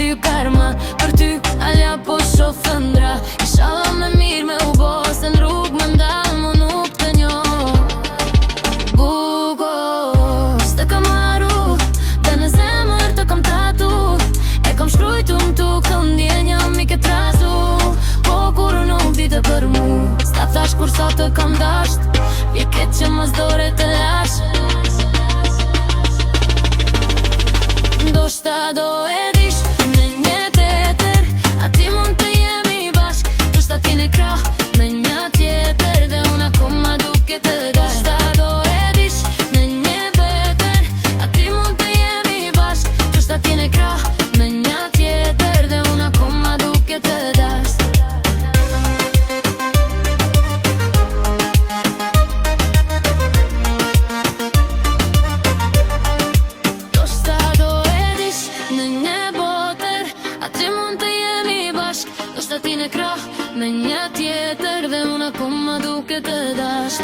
ty karma, për ty alja po shoh ëndra. Inshallah me mirë me u bo, se në rrug me ndal mu nuk të njoh. Buko, s'të kam marru, dhe në zemër të kam tatu. E kam shkrujtu m'tu këtë ndjenja mi këtë razu. Po kur nuk dite për mu, s'ta thash kur sa të kam dasht. Je ketë që mos dore të lash. Ndoshta do e dish në një tjetër, a ti mund të jemi bashk. Ndoshta ti në krah në një tjetër, dhe unë akoma duke të dash. Ndoshta do e dish në një tjetër, a ti mund të jemi bashk. Ndoshta ti në krah në një tjetër, dhe unë akoma duke të dash. Ndoshta ti në krah me një tjetër, dhe unë akoma duke të dash.